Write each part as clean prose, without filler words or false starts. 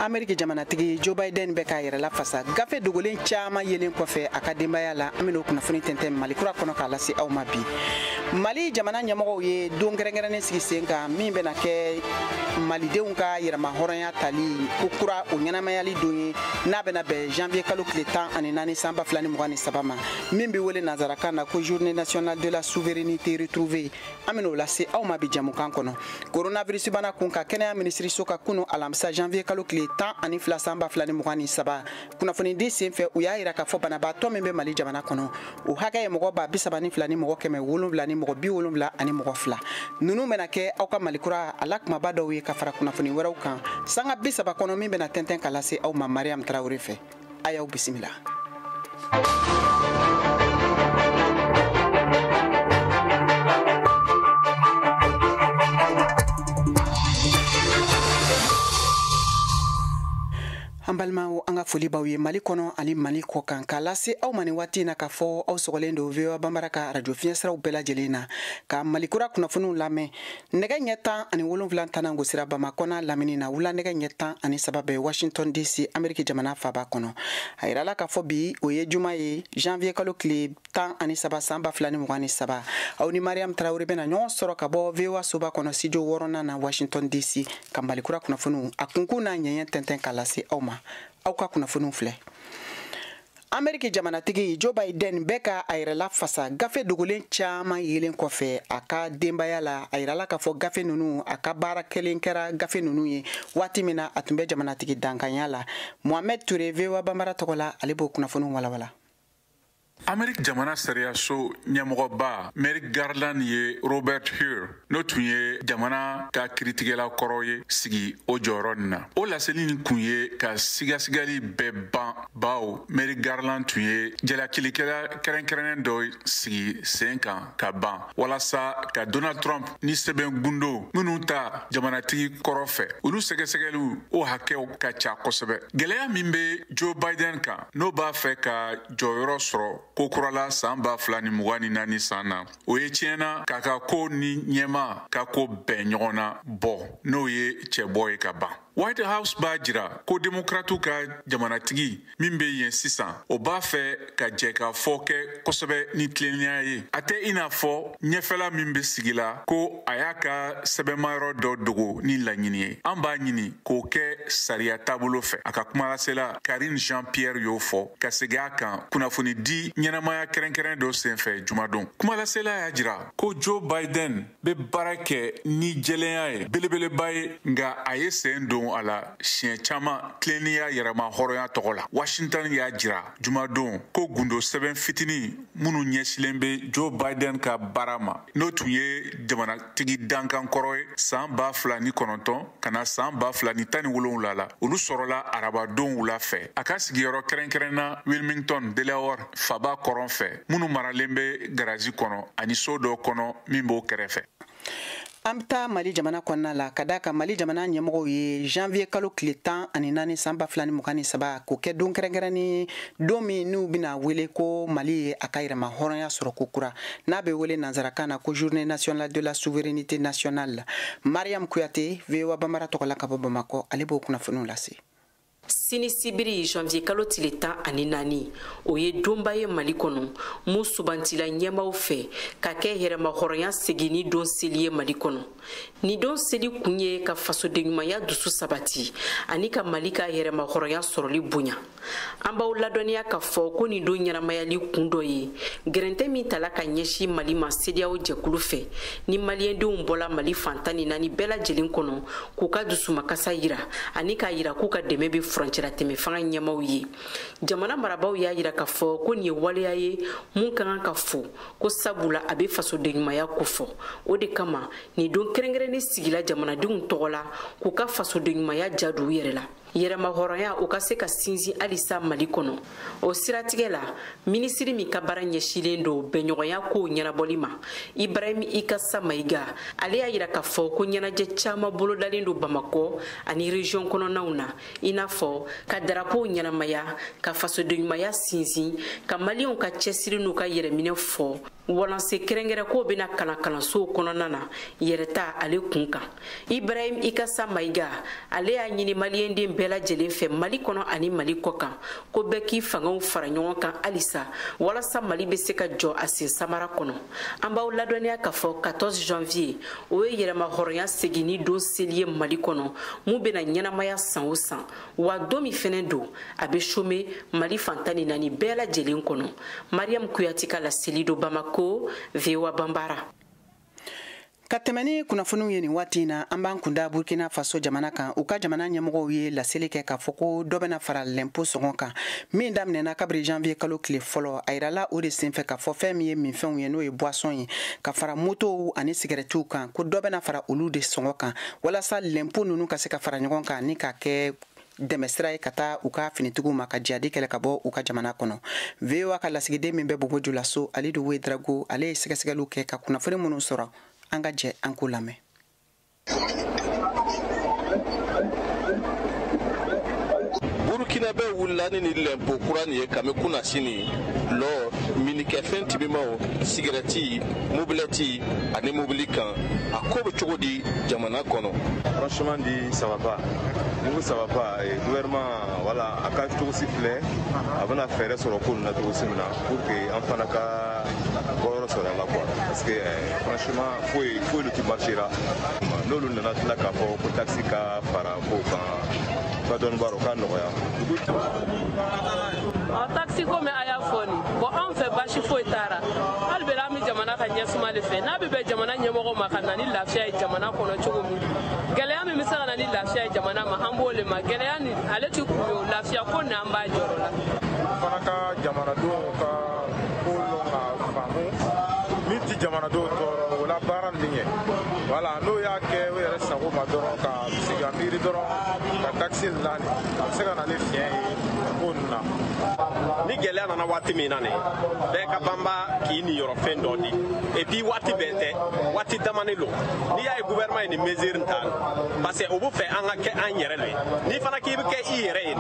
Amerika jamanatigi Joe Biden bɛ ka yɛrɛ la fasa gafe dogolen caman yelen kɔfɛ a ka denbaya la an bɛna kunnafoni tɛntɛn Mali kura kɔnɔ k'a lase aw ma bi. Mali jamana ɲɛmɔgɔw ye don gɛrɛngɛrɛnnen sigi sen kan min bɛna kɛ malidenw ka yɛrɛma hɔrɔnya tali ko kura o ɲɛnamayali don ye n'a bɛna bɛn janvier kalo tile 14 san 2023 ma min bɛ wele nanzarakan na ko journée nationale de la souveraineté retrouvée an bɛna o lase aw ma bi jamukan kɔnɔ. Coronavirus bana kun ka kɛnɛya minisiriso ka kunu alamisa janvier kalo tile 12 san 2023 kunnafoni di sen fɛ u y'a yira k'a fɔ banabaatɔ min bɛ Mali jamana kɔnɔ o hakɛ ye mɔgɔ 32 ni mɔgɔ 170 ni mɔgɔ 70 ani mɔgɔ 2 ninnu bɛna kɛ aw ka Mali kura ala kumaba dɔw ye ka fara kunnafoni wɛrɛw kan sanga 30 kɔnɔ min bɛna tɛntɛn ka lase aw ma Mariam Traoré fɛ a y'aw bisimila. An balimaw an ka foli b'aw ye Mali kɔnɔ ani Mali kɔ kan k'a lase aw ma nin waati in na k'a fɔ aw sɔgɔlen don VOA Banbara ka radio fiɲɛsiraw bɛɛ lajɛlen na ka Mali kura kunnafoniw lamɛn nɛgɛ ɲɛ 17 tɛnɛn gosira Bamakɔ n'a lamini na wula nɛgɛ ɲɛ 13 bɛ Washington DC Amerika jamana faaba kɔnɔ a yirala k'a fɔ bi o ye juma ye janvier kalo tile 13 san 2023 aw ni Mariam Traoré bɛna ɲɔgɔn sɔrɔ ka bɔ VOA soba kɔnɔ studio 6 na Washington DC ka Mali kura kunnafoniw a kunkun n'a ɲɛɲɛ tɛntɛn ka lase aw ma. Aw ka kunnafoniw filɛ. Amerika jamanatigi Joe Biden bɛ ka a yɛrɛ la fasa gafe dogolen caman yelen kɔfɛ a ka denbaya la a yirala k'a fɔ gafe ninnu a ka baara kelen kɛra gafe ninnu ye waati min na a tun bɛ jamanatigi dankanya la Mohamed Touré VOA Banbara tɔgɔ la ale b'o kunnafoniw walawala. Amerika jamana sariyaso ɲɛmɔgɔba Merrick Garland ye Robert Hur n'o tun ye jamana ka kiritigɛla kɔrɔ ye sigi o jɔyɔrɔ nin na. O laseli nin kun ye ka sigasigali bɛɛ ban baw Merrick Garland tun ye jalakilikɛla kɛrɛnkɛrɛnnen dɔ sigi sen kan ka ban walasa ka Donald Trump ni sɛbɛn gundo minnu ta jamanatigi kɔrɔ fɛ olu sɛgɛsɛgɛliw o hakɛw ka ca kosɛbɛ. Gɛlɛya min bɛ Joe Biden kan n'o b'a fɛ ka jɔyɔrɔ sɔrɔ ko kurala san 2024 san na o ye tiɲɛna k'a ka ko ni ɲɛma ka ko bɛn ɲɔgɔn na bɔ n'o ye cɛbɔ ye ka ban. White House b'a jira ko demokratu ka jamanatigi min bɛ yen sisan o b'a fɛ ka jɛ ka fɔ kɛ kosɛbɛ ni tilennenya ye a tɛ i n'a fɔ ɲɛfɛla min bɛ sigi la ko a y'a ka sɛbɛnmayɔrɔ dɔ dogo ni laɲini ye an b'a ɲini k'o kɛ sariya taabolo fɛ a ka kumalasela Karine Jean-Pierre y'o fɔ ka segin a kan kunnafoni di ɲɛnamaya kɛrɛnkɛrɛn dɔ senfɛ jumadon kumalasela y'a jira ko Joe Biden bɛ baara kɛ ni jɛlenya ye belebeleba ye nka a ye sen don a la siɲɛ caman tilennenya yɛrɛma hɔrɔnya tɔgɔ la Washington y'a jira jumadon ko gundo sɛbɛn fitinin minnu ɲɛsilen bɛ Joe Biden ka baara ma n'o tun ye jamanatigi dankan kɔrɔ ye san 2009 ka na san 2017 la olu sɔrɔla arabadon wula fɛ a ka sigiyɔrɔ kɛrɛnkɛrɛnna Wilmington Delaware faba kɔrɔn fɛ minnu maralen bɛ garaji kɔnɔ ani so dɔ kɔnɔ min b'o kɛrɛfɛ. An bɛ taa Mali jamana kɔnɔna la ka da ka Mali jamana ɲɛmɔgɔw ye janvier kalo tile 14 san 2023 k'o kɛ don kɛrɛnkɛrɛnnen don min n'u bɛna wele ko Mali ye a ka yɛrɛma hɔrɔnya sɔrɔ ko kura n'a bɛ wele nanzarakan na ko journée nationale de la souveraineté nationale Mariam Kuyate VOA Banbara tɔgɔ la ka bɔ Bamakɔ ale b'o kunnafoniw lase. Sini sibiri janvier kalo tile 14 o ye donba ye Mali kɔnɔ mun subantila ɲɛmaw fɛ ka kɛ hɛrɛma hɔrɔnya seginni don seli ye Mali kɔnɔ ni don seli kun ye ka fasodenɲumanya dusu sabati ani ka Mali ka hɛrɛma hɔrɔnya sɔrɔli bonya an b'aw ladɔnniya ka fɔ ko nin don ɲɛnamayali kun dɔ ye gɛrɛntɛ min tala ka ɲɛsin Mali ma CEDEAO jɛkulu fɛ ni maliyɛndenw bɔla Mali fantan ni naani bɛɛ lajɛlen kɔnɔ k'u ka dusumakasa yira ani k'a yira k'u ka dɛmɛ bɛ furancɛla tɛmɛ fanga ɲɛmaw ye jamana marabaw y'a yira k'a fɔ ko nin ye waleya ye mun ka kan ka fo ko sabula a bɛ fasodenɲumanya kofɔ o de kama nin don kɛrɛnkɛrɛnnen sigila jamanadenw tɔgɔ la k'u ka fasodenɲumanya jadu u yɛrɛ la yɛrɛma hɔrɔnya o ka se ka sinsin halisa Mali kɔnɔ o siratigɛ la minisiri min ka baara ɲɛsilen don bɛnɲɔgɔnya kow ɲɛnabɔli ma Ibrahim Ikasa Mayiga ale y'a yira k'a fɔ ko ɲɛnajɛ caman bolodalen don Bamakɔ ani région kɔnɔnaw na i n'a fɔ ka darapow ɲɛnamaya ka fasodenɲumanya sinsin ka maliyɛnw ka cɛsiri n'u ka yɛrɛminɛ fɔ walanse kɛrɛnkɛrɛn ko bena kalansow kɔnɔna na yɛrɛta ale kun kan. Ibrahim Ikasa Maiga ale y'a ɲini maliyɛnden bɛɛ lajɛlen fɛ Mali kɔnɔ ani Mali kɔ kan ko bɛɛ k'i fangaw fara ɲɔgɔn kan halisa walasa Mali bɛ se ka jɔ a sen samara kɔnɔ. An b'aw ladɔnniya k'a fɔ 14 janvier o ye yɛrɛma hɔrɔnya seginni don seli ye Mali kɔnɔ mun bena ɲɛnamaya san o san wa don min fɛnɛ don a bɛ chômer Mali fantan ni naani bɛɛ lajɛlen kɔnɔ. Mariam Kuyati ka laseli do Bamako, VOA Bambara. Ka tɛmɛ ni kunnafoniw ye nin waati na an b'an kunda Burkina Faso jamana kan u ka jamana ɲɛmɔgɔw ye laseli kɛ k'a fɔ ko dɔ bɛna fara l'impôt sɔngɔ kan min daminɛna kabiri janvier kalo tile fɔlɔ a yirala o de senfɛ k'a fɔ fɛn min ye minfɛnw ye n'o ye boisson ye ka fara motow ani sigarɛtiw kan ko dɔ bɛna fara olu de sɔngɔ kan walasa l'impôt ninnu ka se ka fara ɲɔgɔn kan ni ka kɛ dɛmɛ sira ye ka taa u ka finitigiw ma ka jadi kɛlɛ ka bɔ u ka jamana kɔnɔ. VOA ka lasigiden min bɛ Bobo Julaso Alidu Wedrago ale ye sɛgɛsɛgɛliw kɛ ka kunnafoni minnu sɔrɔ an ka jɛ an k'u lamɛn. Burkina bɛ wulila ni l'impôt kura nin ye kami kunna sini lɔ minikɛfɛn tibimaw sigarɛti mobilɛti ani mobili kan a ko bɛ cogo di jamana kɔnɔ. Franchement dit ça va pas. Nous ça va pas et gouvernement voilà a ka cogo si filɛ a bɛna fɛɛrɛ sɔrɔ ko na cogo si min na pour que an fana ka bɔyɔrɔ sɔrɔ la quoi parce que franchement foyi le ti marchera n'olu nana tila k'a fɔ ko taxi ka fara ko kan ba dɔɔni baro ka nɔgɔya. Taxi ko mɛ a y'a fɔ nin bon an fɛ basi foyi taara hali bɛ an bɛ jamana ka ɲɛsuma de fɛ n'a bɛ bɛn jamana ɲɛmɔgɔ ma ka na ni lafiya ye jamana kɔnɔ cogo min gɛlɛya min bɛ se ka na ni lafiya ye jamana ma an b'o le ma gɛlɛya nin ale ti kun ye o lafiya ko nin an b'a jɔrɔ la. fana ka jamanadenw ka ko lɔn ka faamu min ti jamanadenw tɔɔrɔ o la baara min ye voilà n'o y'a kɛ o yɛrɛ sago ma dɔrɔn ka sigi ka miiri dɔrɔn ka taxi lani a bɛ se ka na ni fiɲɛ ye ko ninnu na. Ni gɛlɛya nana waati min na nin bɛɛ ka banba k'i niyɔrɔ fɛn dɔ di et puis waati bɛɛ tɛ waati damani lo n'i y'a ye gouvernement ye nin mesure ta parce que o b'u fɛ an ka kɛ an yɛrɛ lo ye n'i fana k'i bɛ kɛ i yɛrɛ ye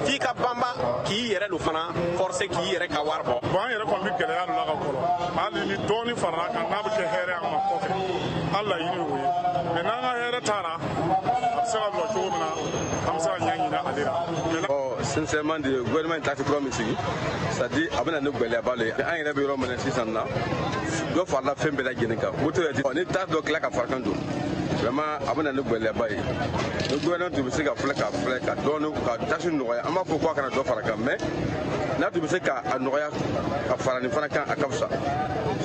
f'i ka banba k'i yɛrɛ lo fana forcer k'i yɛrɛ ka wari bɔ. Bon an yɛrɛ kɔni bɛ gɛlɛya ninnu na ka kɔrɔ hali ni dɔɔni farala kan n'a bɛ kɛ hɛrɛ an ma kɔfɛ an laɲini o ye mais n'an ka hɛrɛ taara a bɛ se ka jɔ cogo min na an bɛ se ka ɲɛ ɲini ale la. Sincèrement le gouvernement taxi kura min sigi c'est-à-dire a bɛna ni gɛlɛyaba le ye an yɛrɛ bɛ yɔrɔ min na sisan na dɔ farala fɛn bɛɛ lajɛlen kan moto yɛrɛ ni taxe dɔ tila ka fara kan don vraiment a bɛna ni gɛlɛyaba ye ni gouvernement tun bɛ se ka filɛ ka dɔɔni ka taxe nɔgɔya an b'a fɔ ko a kana dɔ fara kan mais n'a tun bɛ se ka a nɔgɔya ka fara nin fana kan a ka fisa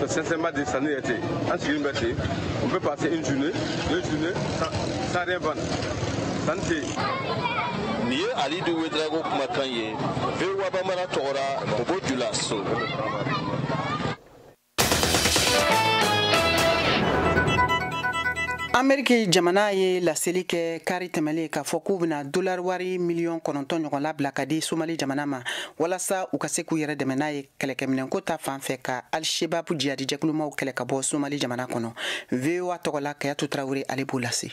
sincèrement de sanni yɛrɛ tɛ an sigilen bɛ ten on peut passer une journée deux journées sans rien vendre sanni tɛ yen. Nin ye Alidu Wedrago kumakan ye VOA Bambara tɔgɔra Bobo Julaso. Ameriki jamana ye laseli kɛ kari tɛmɛlen k'a fɔ k'u bɛna dollar wari miliyɔn 9 ɲɔgɔn labila ka di Somali jamana ma walasa u ka se k'u yɛrɛ dɛmɛ n'a ye kɛlɛkɛminɛnko ta fan fɛ ka Al-Shabaab jihadi jɛkulumaw kɛlɛ ka bɔ Somali jamana kɔnɔ. VOA tɔgɔla Kayatu Traore ale b'o lase.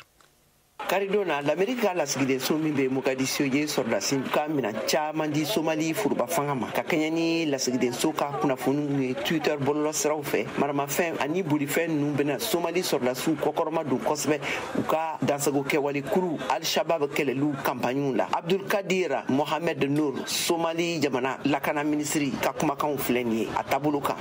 Caridona l'Amérique a lasigiden so min bɛ Mogadiscio ye sɔrɔdasi ka mina caman di Somali furuba fanga ma ka kɛɲɛ ni lasigiden so ka kunnafoniw ye Twitter bɔlɔlɔ siraw fɛ maramafɛn ani bolifɛn ninnu bɛna Somali sɔrɔdasiw kɔkɔrɔma don kosɛbɛ u ka dansago kɛwale kuru Al-Shabaab kɛlɛliw kampaniw la. Abdul Kadir Mohamed Nour Somali jamana lakana ministri ka kumakanw filɛ nin ye a taabolo kan.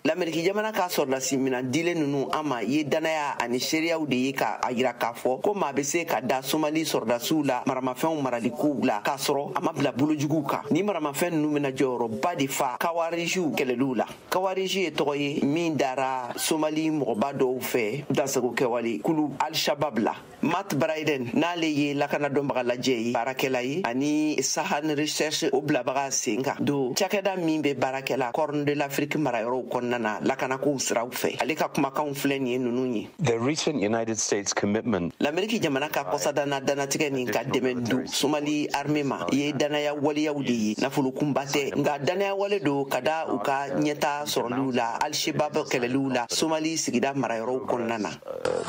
L'Amérique jamana ka sɔrɔdasi mina dilen ninnu an ma ye danaya ani seereyaw de ye ka a yira k'a fɔ ko maa bɛ se ka da Somali sɔrɔdasiw la maramafɛnw maralikow la k'a sɔrɔ a ma bila bolojuguw kan ni maramafɛn ninnu bɛna jɔyɔrɔba de fa Kawarisiw kɛlɛliw la. Kawarisi ye tɔgɔ ye min dara Somali mɔgɔba dɔw fɛ dansago kɛwale kulu Al-Shabaab la. Matt Bryden n'ale ye lakana dɔnbaga lajɛ ye baarakɛla ye ani Sahan Research o bilabaga sen kan don cakɛda min bɛ baarakɛla Corne de l'Afrique marayɔrɔw kɔnɔna na lakanakow siraw fɛ ale ka kumakanw filɛ nin ye ninnu ye. The recent United States commitment. L'Amérique jamana ka kɔsadana danatigɛ nin ka dɛmɛ du Somali armée ma ye danaya waleyaw de ye nafolokunba tɛ nka danaya wale do ka da u ka ɲɛta sɔrɔliw la Al-Shabaab kɛlɛliw la Somali sigida marayɔrɔw kɔnɔna na.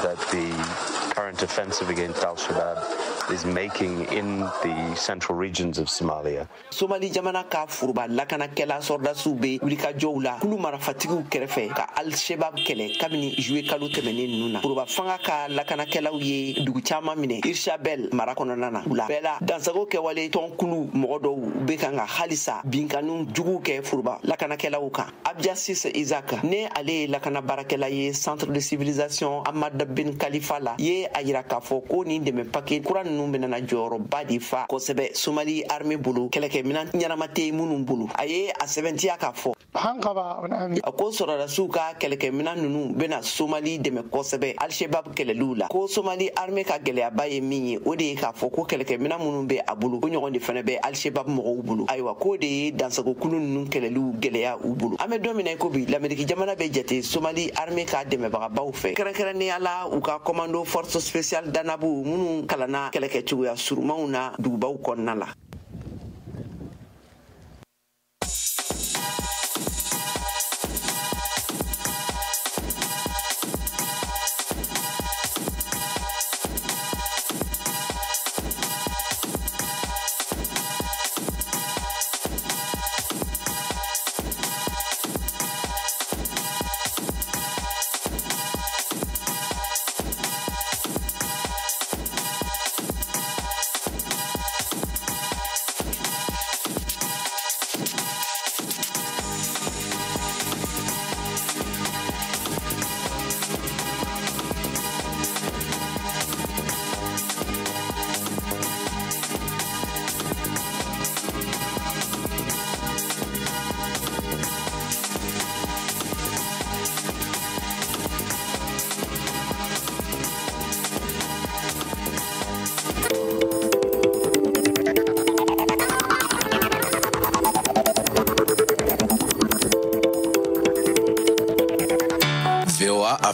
That the current offensive against Al-Shabaab is making in the central regions of Somalia. Somali jamana ka furuba lakanakɛla sɔrɔdasiw bɛ wulikajɔw dɔw la kulu marafatigiw kɛrɛfɛ ka al-shebab kɛlɛ kabini juwe kalo tɛmɛnen ninnu na foroba fanga ka lakanakɛlaw ye dugu caman minɛ irshabel mara kɔnɔna na u la bɛɛ la dansago kɛwale tɔnkulu mɔgɔ dɔw bɛ kan ka halisa binkanu juguw kɛ foroba lakanakɛlaw kan abdiasis isaac ne ale ye lakana baarakɛla ye centre de civilisation Ahmad bin Khalifa la ye a yira k'a fɔ ko nin dɛmɛ paquet kura ninnu bɛna jɔyɔrɔba de fa kosɛbɛ Somali armée bolo kɛlɛkɛminɛn ɲɛnama tɛ minnu bolo a ye a sɛbɛntiya k'a fɔ a ko sɔrɔdasiw ka kɛlɛkɛminɛn ninnu bɛna Somali dɛmɛ kosɛbɛ al-shebab kɛlɛliw la ko Somali armée ka gɛlɛyaba ye min ye o de ye k'a fɔ ko kɛlɛkɛminɛn minnu bɛ a bolo o ɲɔgɔn de fana bɛ al-shebab mɔgɔw bolo ayiwa ko de ye dansagokulu ninnu kɛlɛliw gɛlɛya u bolo an bɛ don min na ko bi l'Amérique jamana bɛ jate Somali armée ka dɛmɛbagabaw fɛ kɛrɛnkɛrɛnnenya la u ka commando force spéciale danabu minnu kalanna kɛlɛkɛcogoya surumanw na dugubaw kɔnɔna la.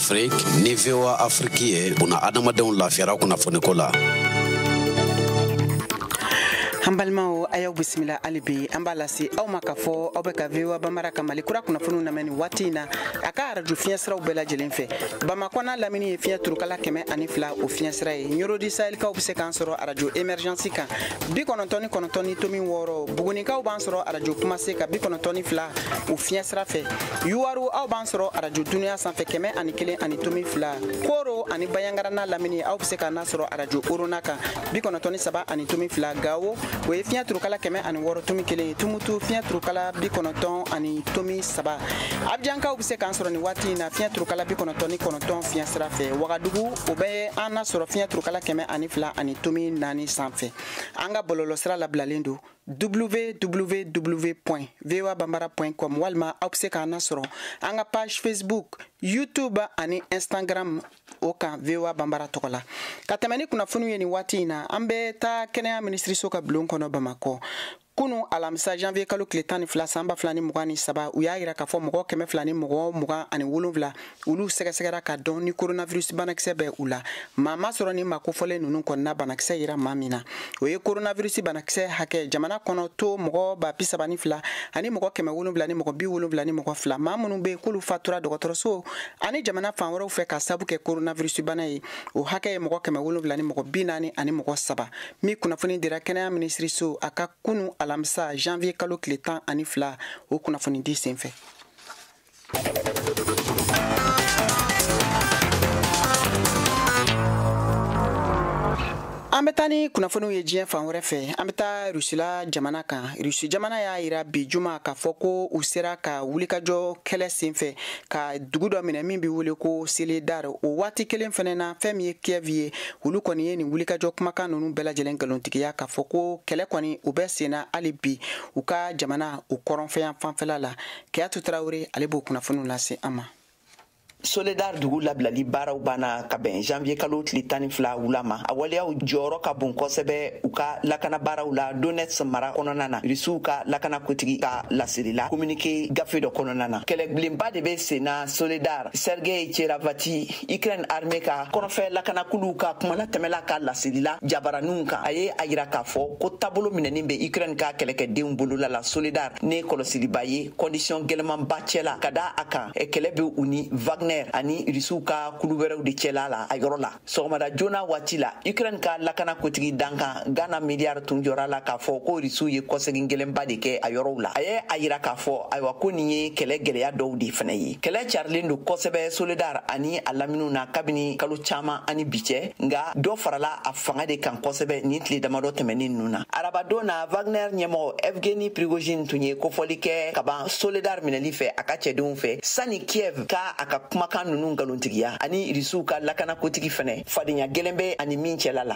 Afrique ni VOA Afrique ye una adamadenw lafiyara kunnafoniko la. Hambalmao ayaw bisimila alibi ambalasi aw makafo aw be ka VOA Bambara ka Mali kura kunnafoniw namɛni waati na a ka radio fiɲɛsiraw bɛɛ lajɛlen fɛ Bamakɔ n'a lamini ye fiɲɛ turukala 102 o fiɲɛsira ye Ɲorodi Sahɛlikaw bɛ se k'an sɔrɔ radio émergence kan 99.6 Bugunikaw b'an sɔrɔ radio Kumase ka 92 o fiɲɛsira fɛ Yuwaru aw b'an sɔrɔ radio Dunuya sanfɛ 101.2 Koro ani Bayangara n'a lamini aw bɛ se k'an sɔrɔ radio Orona kan 93.2 Gawo o ye fiɲɛ turukala 106.1 Tumutu fiɲɛ turukala 93 Abjankaw bɛ se k'an sɔrɔ ni waati na fiɲɛ turukala 99 fiɲɛsira fɛ Wagadugu o bɛ an na sɔrɔ fiɲɛ turukala 102.4 sanfɛ an ka bɔlɔlɔsira labilalen don www.voabambara.com walima aw bɛ se k'an sɔrɔ an ka page Facebook YouTube ani Instagram o kan VOA Bambara tɔgɔ la ka tɛmɛ ni kunnafoniw ye ni waati in na an bɛ taa kɛnɛya minisiriso ka bulon kɔnɔ Bamakɔ kunu alamisa janvier kalo tile 12 san 2023 u y'a yira k'a fɔ mɔgɔ 227 olu sɛgɛsɛgɛra ka dɔn ni coronavirus banakisɛ bɛ u la maa ma sɔrɔ ni makofɔlen ninnu kɔnɔna banakisɛ yira maa min na o ye coronavirus banakisɛ hakɛ jamana kɔnɔ to mɔgɔ 32 ani mɔgɔ 7 ni mɔgɔ 70 ni mɔgɔ 2 maa minnu bɛ k'olu fatura dɔgɔtɔrɔso ani jamana fan wɛrɛw fɛ ka sabu kɛ coronavirus bana ye o hakɛ ye mɔgɔ 7 ni mɔgɔ 40 ani mɔgɔ 3 mi kunnafoni dira kɛnɛya minisiriso a ka kunu alamisa janvier kalo tile 12 o kunnafoni di senfɛ an bɛ taa ni kunnafoniw ye diɲɛ fan wɛrɛ fɛ an bɛ taa Rusila jamana kan Rusi jamana y'a yira bi juma k'a fɔ ko u sera ka wulikajɔ kɛlɛ senfɛ ka dugu dɔ minɛ min bɛ wele ko Soledar o waati kelen fɛnɛ na fɛn min ye Kiev ye olu kɔni ye nin wulikajɔ kumakan ninnu bɛɛ lajɛlen nkalontigiya k'a fɔ ko kɛlɛ kɔni u bɛ senna hali bi u ka jamana u kɔrɔnfɛyan fanfɛla la Keyatu Tarawele ale b'o kunnafoniw lase an ma Soledar dugu labilali baaraw banna ka bɛn janvier kalo tile 12 wula ma a waleyaw jɔyɔrɔ ka bon kosɛbɛ u ka lakana baaraw la Donetsk mara kɔnɔna na Rusiw ka lakana kotigi ka laseli la communiqué gafe dɔ kɔnɔna na kɛlɛbilenba de bɛ senna Soledar Sergei Cheravati Ukraine armée ka kɔnɔfɛ lakanakuluw ka kumala tɛmɛla ka laseli la jabaraninw kan a ye a yira k'a fɔ ko taabolo minɛnin bɛ Ukraine ka kɛlɛkɛdenw bolola la Soledar ne kɔlɔsiliba ye condition gɛlɛmanba cɛla ka da a kan kɛlɛ bɛ u ni Wagner Wagner ani Rusu ka kuluberew de cɛla la a yɔrɔ la sɔgɔmada joona waati la Ukraine ka lakana kotigi dankan Ghana miliyari tun jɔra la k'a fɔ ko Rusu ye kɔsegin gɛlɛnba de kɛ a yɔrɔw la a ye a yira k'a fɔ ayiwa ko nin ye kɛlɛ gɛlɛya dɔw de fana ye kɛlɛ carilen don kosɛbɛ Soledar ani a laminiw na kabini kalo caman ani bi cɛ nga dɔ farala a fanga de kan kosɛbɛ ni tile damadɔ tɛmɛnin ninnu na arabadon na Wagner ɲɛmɔgɔ Evgeny Prigozhin tun ye kofɔli kɛ ka ban Soledar minɛli fɛ a ka cɛdenw fɛ sani Kiev ka a ka kumakan ninnu nkalontigiya ani Rusiw ka lakanakotigi fɛnɛ fadenya gɛlɛn bɛ ani min cɛla la.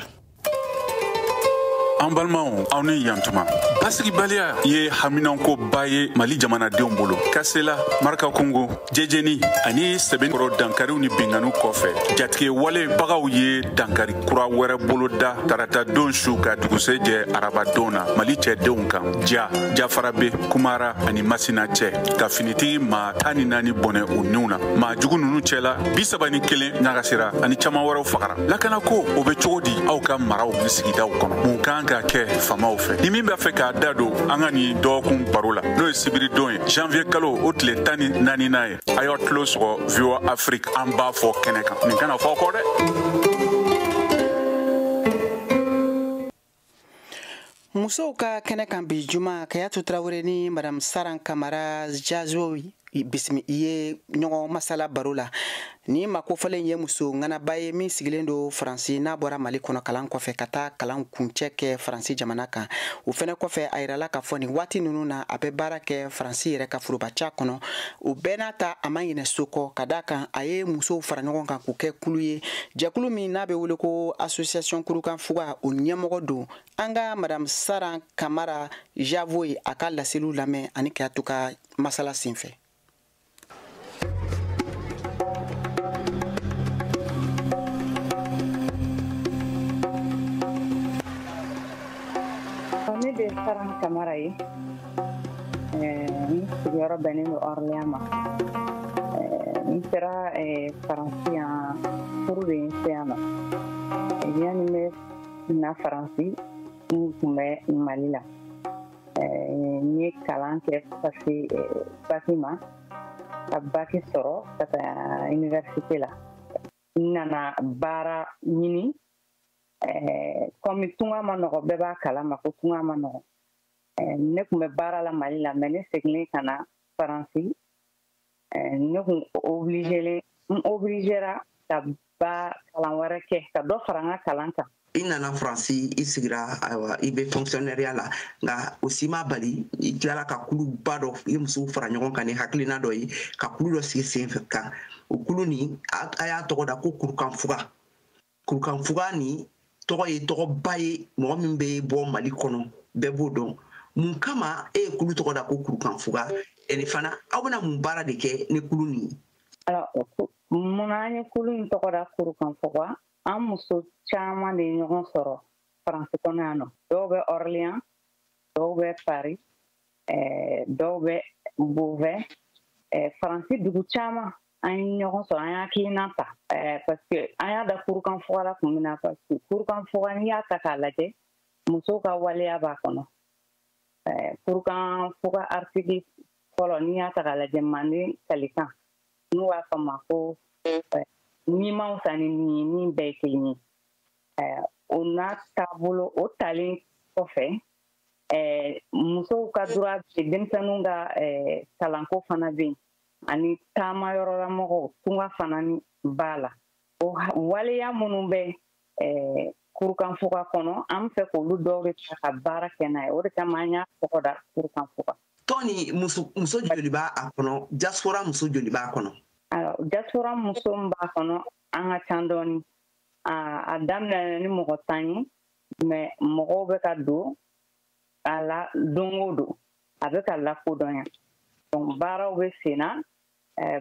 An balimaw aw ni yantuma basigibaliya ye haminankoba ye Mali jamanadenw bolo Kasela Maraka Kongo Jejeni ani sɛbɛnkɔrɔ dankariw ni binganiw kɔfɛ jatigɛ wale bagaw ye dankari kura wɛrɛ boloda tarata don su ka dugusɛ jɛ arabadon na Mali cɛdenw kan Jafarabe Kumara ani Masina cɛ ka finitigi maa 14 bɔnɛ u niw na maa jugu ninnu cɛla 31 ɲagasira ani caman wɛrɛw fagara lakana ko o bɛ cogo di aw ka maraw ni sigidaw kɔnɔ mun kan ka kɛ famaw fɛ ni min b'a fɛ k'a da don an ka nin dɔgɔkun baro la n'o ye sibiridon ye janvier kalo o tile 14 n'a ye a y'aw tulo sɔgɔ VOA Afrique an b'a fɔ kɛnɛ kan nin kana fɔ kɔ dɛ. Musow ka kɛnɛ kan bi juma Kayatu Traoré ni Madame Saran Kamara Jazo bisimi ye ɲɔgɔn masala baro la ni makofalen ye muso ŋanaba ye min sigilen do Faransi n'a bɔra Mali kɔnɔ kalan kɔfɛ ka taa kalan kuncɛ kɛ Faransi jamana kan o fɛnɛ kɔfɛ a yirala k'a fɔ nin waati ninnu na a bɛ baara kɛ Faransi yɛrɛ ka forobaca kɔnɔ o bɛɛ n'a ta a ma ɲinɛ so kɔ ka daa kan a ye musow fara ɲɔgɔn kan k'u kɛ kulu ye jɛkulu min n'a bɛ wele ko association kurukan fuga o ɲɛmɔgɔ don an ka Madame Saran Kamara Javo ye a ka laseliw lamɛn ani Kayatu ka masala senfɛ. Ne bɛ Saran Kamara ye n sigiyɔrɔ bɛnnen don Orléans ma n sera Faransi yan furu de ye n se yan nɔ yanni n bɛ na Faransi n tun bɛ Mali la n ye kalan kɛ baki ma ka baki sɔrɔ ka taa université la n nana baara ɲini komi tunga ma nɔgɔ bɛɛ b'a kalama ko tunga ma nɔgɔ ne tun bɛ baara la Mali la mais ne seginnen ka na Faransi ne tun obligera ka ba kalan wɛrɛ kɛ ka dɔ fara n ka kalan kan. I nana Faransi i sigira ayiwa i bɛ fonctionnaire ya la nka o si ma bali i tilala ka kuluba dɔ i musow fara ɲɔgɔn kan ni hakilina dɔ ye ka kulu dɔ sigi sen kan o kulu nin a y'a tɔgɔ da ko kurukanfuga ni tɔgɔ ye tɔgɔba ye mɔgɔ min bɛ bɔ Mali kɔnɔ bɛɛ b'o dɔn mun kama e ye kulu tɔgɔ da ko kurukanfuga ni fana aw bɛna mun baara de kɛ ni kulu nin ye. Alors munna an ye kulu in tɔgɔ da kurukanfuga an muso caman de ye ɲɔgɔn sɔrɔ Faransi kɔnɔ yan nɔ dɔw bɛ Orléans dɔw bɛ Paris dɔw bɛ Beauvais Faransi dugu caman an ye ɲɔgɔn sɔrɔ an y'a hakilina ta parce que an y'a da kurukanfuga la kun min na parce que kurukanfuga n'i y'a ta k'a lajɛ musow ka waleya b'a kɔnɔ kurukanfuga article fɔlɔ n'i y'a ta k'a lajɛ Manden kalikan n'u b'a fɔ ma ko min ma fisa ni min bɛɛ ye kelen ye o n'a taabolo o talen kɔfɛ musow ka droit bɛ denmisɛnninw ka kalanko fana bɛ yen ani taama yɔrɔlamɔgɔw tunga fana b'a la o waleya minnu bɛ kurukanfuga kɔnɔ an bɛ fɛ k'olu dɔw de ta ka baara kɛ n'a ye o de kama an y'a tɔgɔ da kurukanfuga. Tɔni muso joli b'a kɔnɔ diaspora muso joli b'a kɔnɔ. Diaspora muso min b'a kɔnɔ an ka ca dɔɔni a daminɛ ni mɔgɔ 10 ye mais mɔgɔw bɛ ka don a la don o don a bɛ ka lakodɔn yan donc baaraw bɛ sen na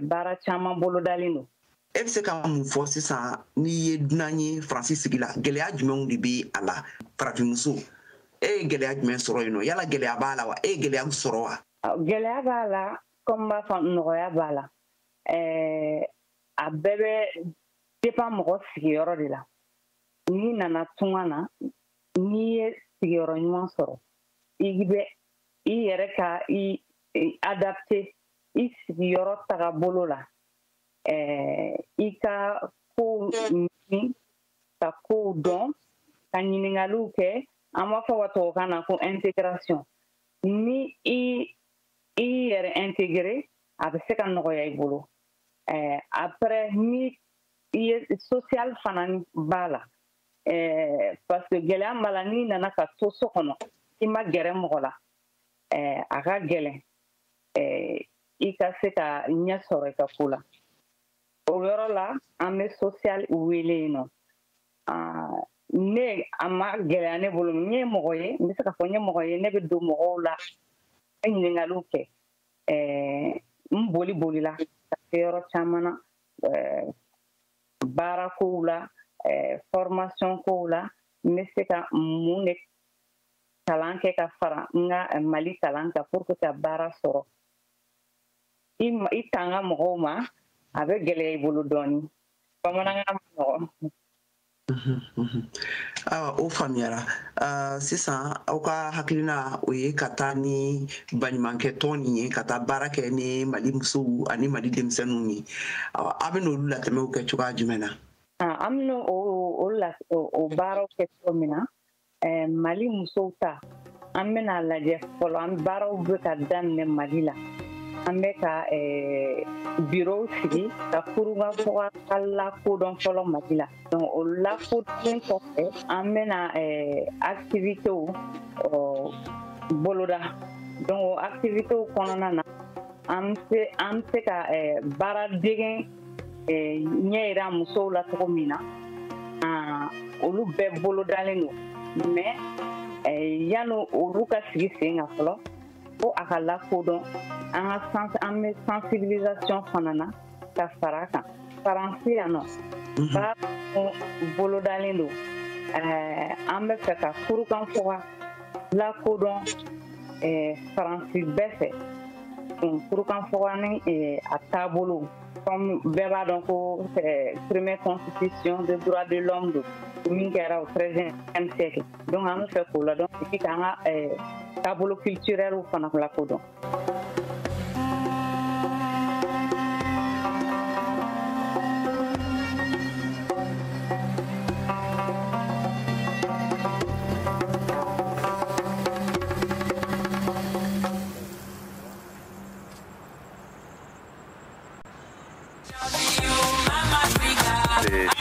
baara caman bolodalen don. E bɛ se ka mun fɔ sisan n'i ye dunan ye Faransi sigi la gɛlɛya jumɛnw de bɛ a la farafinmuso e ye gɛlɛya jumɛn sɔrɔ yen nɔ yala gɛlɛya b'a la wa e ye gɛlɛya sɔrɔ wa. Gɛlɛya b'a la comme b'a fɔ nɔgɔya b'a la a bɛɛ bɛ dépend mɔgɔ sigiyɔrɔ de la n'i nana tunga na n'i ye sigiyɔrɔ ɲuman sɔrɔ i bɛ i yɛrɛ ka i adapter i sigiyɔrɔ tagabolo la i ka kow ɲini ka kow dɔn ka ɲiningaliw kɛ an b'a fɔ ka tubabukan na ko intégration ni i yɛrɛ intégré a bɛ se ka nɔgɔya i bolo après ni i ye social fana b'a la parce que gɛlɛya b'a la n'i nana ka to so kɔnɔ i ma gɛrɛ mɔgɔ la a ka gɛlɛn i ka se ka ɲɛ sɔrɔ i ka ko la o yɔrɔ la an bɛ social wele yen nɔ ne a ma gɛlɛya ne bolo n ye mɔgɔ ye n bɛ se ka fɔ n ye mɔgɔ ye ne bɛ don mɔgɔw la ka ɲininkaliw kɛ n bolila ka se yɔrɔ caman na baara kow la formation kow la n bɛ se ka mun de kalan kɛ ka fara n ka Mali kalan kan pour que ka baara sɔrɔ i tanga mɔgɔw ma a bɛ gɛlɛya i bolo dɔɔnin bamanankan ma nɔgɔn. O faamuyara sisan aw ka hakilina o ye ka taa ni baɲumankɛ tɔn nin ye ka taa baara kɛ ni Mali musow ani Mali denmisɛnninw ye a bɛ n'olu latɛmɛw kɛ cogoya jumɛn na? An bɛ o baaraw kɛ cogo min na Mali musow ta an bɛna lajɛ fɔlɔ an baaraw bɛ ka daminɛ Mali la an bɛ ka bureau sigi ka furukanfuga ka lakodɔn fɔlɔ Mali la donc o lakodɔnlen kɔfɛ an bɛna activitéw boloda donc o activitéw kɔnɔna na an bɛ se ka baara degen ɲɛ yira musow la cogo min na olu bɛɛ bolodalen don mais yanni olu ka sigi sen kan fɔlɔ ko a ka lakodɔn an bɛ sensibilisation fana na ka fara a kan faransi yan nɔ baara bolodalen don an bɛ fɛ ka furukanfuga lakodɔn faransi bɛɛ fɛ furukanfuga ni a taabolo comme bɛɛ b'a dɔn ko première constitution des droits de l'homme don min kɛra au 13e siècle donc an bɛ fɛ k'o la dɔn et puis k'an ka taabolo culturel fana lakodɔn.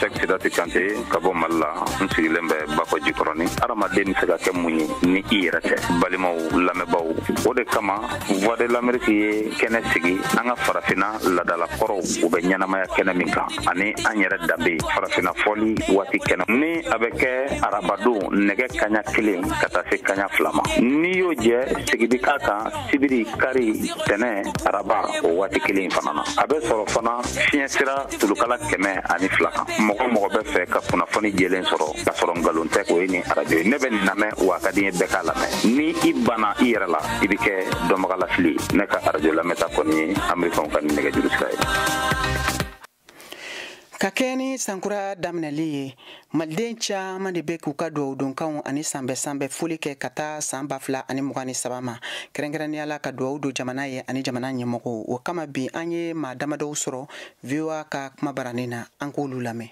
Cheikh Sidati Kante ka bɔ Mali la n sigilen bɛ Bako Jikɔrɔni adamaden bɛ se ka kɛ mun ye ni i yɛrɛ tɛ balimaw lamɛnbaaw o de kama Voix de l'Amérique ye kɛnɛ sigi an ka farafinna ladalakɔrɔw u bɛ ɲɛnamaya kɛnɛ min kan ani an yɛrɛ danbe farafinna fɔli waati kɛnɛ ni a bɛ kɛ arabadon nɛgɛ kaɲa 1 ka taa se kaɲa 2 ma n'i y'o jɛ sigidi k'a kan sibiri kari tɛnɛ araba o waati 1 fana na a bɛ sɔrɔ fana fiɲɛ sira tulukala 102 kan mɔgɔ bɛ fɛ ka kunnafoni jɛlen sɔrɔ ka sɔrɔ ngalon tɛ o ye ni radio ye ne bɛ nin lamɛn wa ka di n ye bɛɛ k'a lamɛn ni i banna i yɛrɛ la i bɛ kɛ dɔnbagalafili ne ka radio lamɛnta kɔni ye amerikɛnw ka nin nɛgɛjuru sira ye. Ka kɛ ni sankura daminɛli ye maliden caman de bɛ k'u ka dugawu donkanw ani sanbɛ foli kɛ ka taa san 2023 ma kɛrɛnkɛrɛnnenya la ka dugawu don jamana ye ani jamana ɲɛmɔgɔw o kama bi an ye maa damadɔw sɔrɔ VOA ka kuma baranin na an k'olu lamɛn.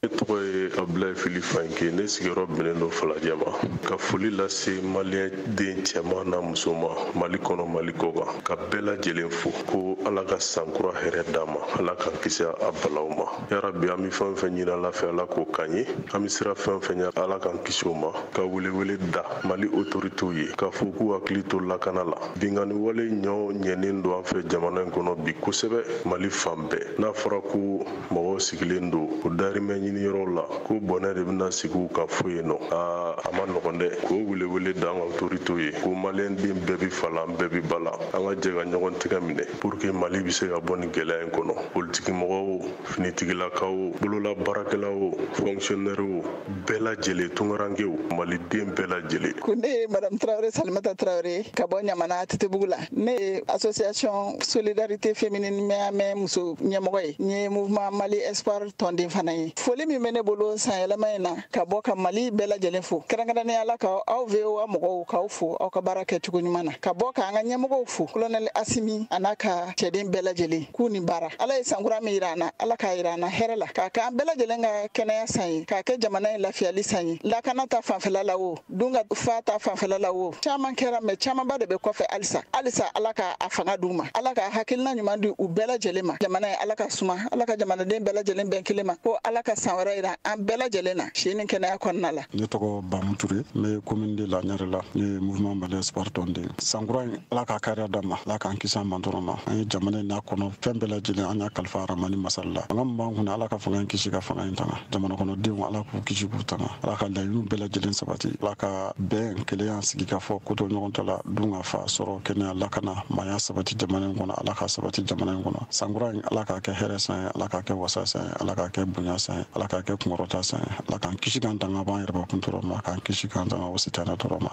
Ne tɔgɔ ye Abulaye Fili Fanke ne sigiyɔrɔ bɛnnen don Falajɛ ma ka foli lase maliyɛn den cɛman n'a muso ma Mali kɔnɔ Mali kɔ kan ka bɛɛ lajɛlen fo ko Ala ka sankura hɛrɛ d'a ma Ala k'an kisi a balaw ma yarabi an bɛ fɛn fɛn ɲini Ala fɛ Ala k'o k'an ye an bɛ sira fɛn fɛn ɲɛ Ala k'an kisi o ma ka welewele da Mali autoritéw ye k'a fɔ k'u hakili to lakana la bingani wale ɲɛnen don an fɛ jamana in kɔnɔ bi kosɛbɛ Mali fan bɛɛ n'a fɔra ko mɔgɔw sigilen don o darimɛ ɲini yɔrɔ la ko bɔnɛ de bɛna sigi ka fo yen nɔ a ma nɔgɔn dɛ k'o welewele da an ka autoritéw ye ko maliyɛn den bɛɛ bɛ falan bɛɛ bɛ bala an ka jɛ ka ɲɔgɔn tigɛ minɛ pour que Mali bɛ se ka bɔ nin gɛlɛya in kɔnɔ politigimɔgɔw finitigilakaw bolola baarakɛlaw fonctionnaires bɛɛ lajɛlen tunkarankew maliden bɛɛ lajɛlen. ko ne ye madame Traoré Salimata Traoré ka bɔ Ɲamana Tetebugu la ne ye association solidarité féminine mɛ muso ɲɛmɔgɔ ye n ye mouvement Mali Espoir tɔnden fana ye foli foli min bɛ ne bolo san yɛlɛma in na ka bɔ ka Mali bɛɛ lajɛlen fo kɛrɛnkɛrɛnnenya la ka aw VOA mɔgɔw k'aw fo aw ka baara kɛcogo ɲuman na ka bɔ ka an ka ɲɛmɔgɔw fo Colonel Asimi a n'a ka cɛden bɛɛ lajɛlen k'u ni baara Ala ye sankura min yira an na Ala k'a yira an na hɛrɛ la k'a kɛ an bɛɛ lajɛlen ka kɛnɛya san ye k'a kɛ jamana in lafiyali san ye lakana ta fanfɛla la o dunga fa ta fanfɛla la o caman kɛra mɛ camanba de bɛ kɔfɛ halisa Ala ka a fanga d'u ma Ala ka hakilina ɲuman di u bɛɛ lajɛlen ma jamana ye Ala ka suma Ala ka jamanaden bɛɛ lajɛlen bɛn kelen ma ko Ala ka san wɛrɛ yira an bɛɛ lajɛlen na si ni kɛnɛya kɔnɔna la. Ne tɔgɔ Bamu Ture ne commune de Lanière la ne mouvement Malien Sport tɔnden sankura in Ala ka kariya d'an ma Ala k'an kisi an ma dɔrɔn ma an ye jamana in n'a kɔnɔ fɛn bɛɛ lajɛlen an y'a kalifa Aramani Masala la fanga min b'an kunna Ala ka fanga in kisi ka fanga in tanga jamana kɔnɔdenw Ala k'u kisi k'u tanga Ala ka laɲiniw bɛɛ lajɛlen sabati Ala ka bɛn kelenya sigi ka fɔ ko to ɲɔgɔn ta la dun ka fa sɔrɔ kɛnɛya lakana maaya sabati jamana in kɔnɔ Ala ka sabati jamana in kɔnɔ sankura in Ala k'a kɛ hɛrɛ san ye Ala k'a kɛ wasa san ye Ala k'a kɛ bonya san ye Ala k'a kɛ kunkɔrɔta san ye Ala k'an kisi k'an tanga b'an yɛrɛ bakun tɔɔrɔ ma k'an kisi k'an tanga o sitanɛ tɔɔrɔ ma.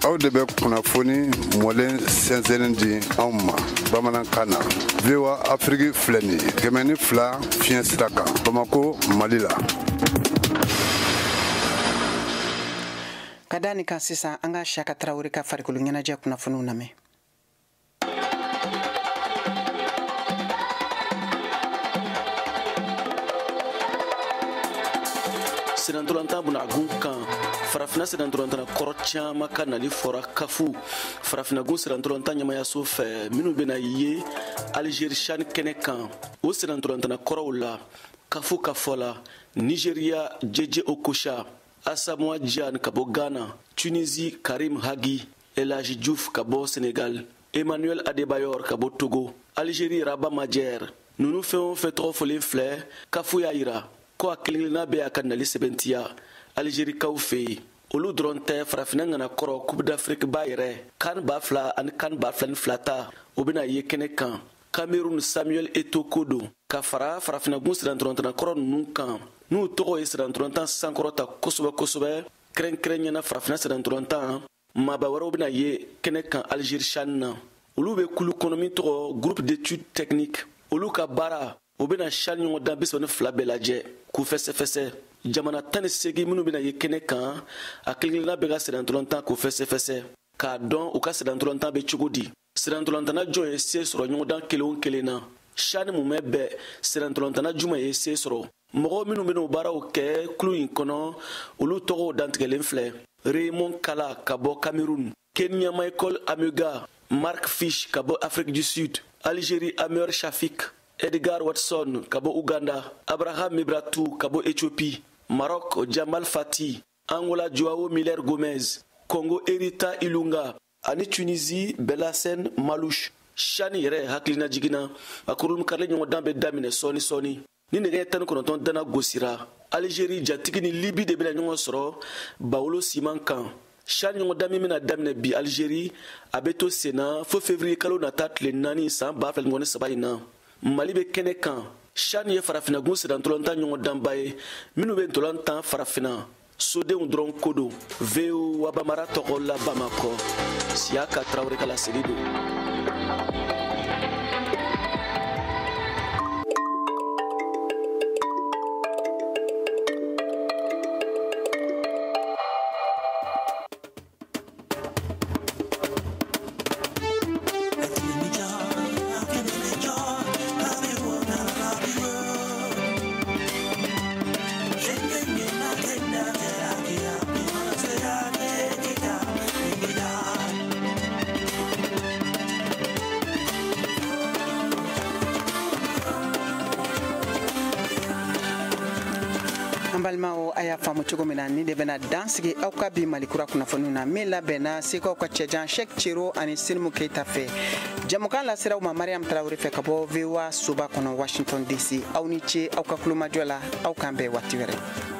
Aw de bɛ kunnafoni mɔlen sɛnsɛnnen di anw ma bamanankan na VOA Afrique filɛ nin ye 102 fiɲɛ sira kan Bamako Mali la. Ka da ni kan sisan an ka Siyaka Tarawele ka farikolo ɲɛnajɛ kunnafoniw lamɛn. Senantolanta bunagun kan farafina senantolanta kɔrɔ caman ka nali fɔra kafu farafinagun senantolanta ɲɛmayaso fɛ minnu bɛna ye Algérie CHAN kɛnɛ kan o senantolanta kɔrɔw la kafu ka fɔ la Nigeria Jeje Okocha Asamoah Gyan ka bɔ Ghana Tunisie Karim Hagi Elhaji Diouf ka bɔ Sénégal Emmanuel Adebayor ka bɔ Togo Algérie Rabat Majer ninnu fɛn o fɛn tɔgɔ fɔlen filɛ kafu y'a yira ko a kelenkelenna bɛ a ka nali sɛbɛntiya Algérikaw fɛ yen olu dɔrɔn tɛ farafina ŋana kɔrɔ Coupe d'Afrique ba yɛrɛ CAN 2000 ani CAN 2022 ta o bɛna ye kɛnɛ kan Cameroun Samuel Eto'o ko don ka fara farafinagun siranturantana kɔrɔ ninnu kan n'u tɔgɔ ye siranturantan sankɔrɔta kosɛbɛ kosɛbɛ kɛrɛnkɛrɛnɲɛna farafina siranturantan maaba wɛrɛw bɛna ye kɛnɛ kan Algérie CHAN na olu bɛ kulu kɔnɔ min tɔgɔ Groupe d'études techniques olu ka baara o bɛna CHAN ɲɔgɔndan 32 bɛɛ lajɛ k'u fɛsɛfɛsɛ jamana 18 minnu bɛna ye kɛnɛ kan a kelenkelenna bɛ ka siranturantan k'u fɛsɛfɛsɛ k'a dɔn u ka siranturantan bɛ cogo di sirantolantana jɔn ye se sɔrɔ ɲɔgɔndan kelen o kelen na CHAN mun bɛ bɛɛ sirantolantana jumɛn ye se sɔrɔ mɔgɔ minnu bɛna o baaraw kɛ kulu in kɔnɔ olu tɔgɔw dantigɛlen filɛ Raymond Kala ka bɔ Cameroun Kenya Michael Amuga Mark Fish ka bɔ Afrique du Sud Algérie Amer Shafik Edgar Watson ka bɔ Uganda Abraham Mibratu ka bɔ Éthiopie Maroc Jamal Fati Angola Joao Miller Gomez Congo Erita Ilunga ani Tunisie Belassen Malouche CHAN yɛrɛ hakilina jiginna a kurulum karle ɲɔgɔndan bɛ daminɛ sɔɔni sɔɔni ni nɛgɛ 19 dana gosira Algérie jatigi ni Libi de bɛna ɲɔgɔn sɔrɔ bawolo siman kan CHAN ɲɔgɔndan min bɛna daminɛ bi Algérie a bɛ to sen na fo février kalo nata tile 4 san 2023 in na Mali bɛ kɛnɛ kan CHAN ye farafinagun sirantolantan ɲɔgɔndanba ye minnu bɛ ntolantan farafina sodenw dɔrɔn ko don VOA Bamara tɔgɔ la Bamakɔ Siyaka Tarawele ka laseli don. An balimaw a y'a faamu cogo min na ni de bɛna dan sigi aw ka bi malikura kunnafoniw na min labɛnna sekaw ka cɛjan Sheikh Ciro ani Silimu Keita fɛ jamukan lasiraw ma Mariam Tarawele fɛ ka bɔ VOA soba kɔnɔ Washington DC aw ni ce aw ka kulomajɔ la aw k'an bɛn waati wɛrɛ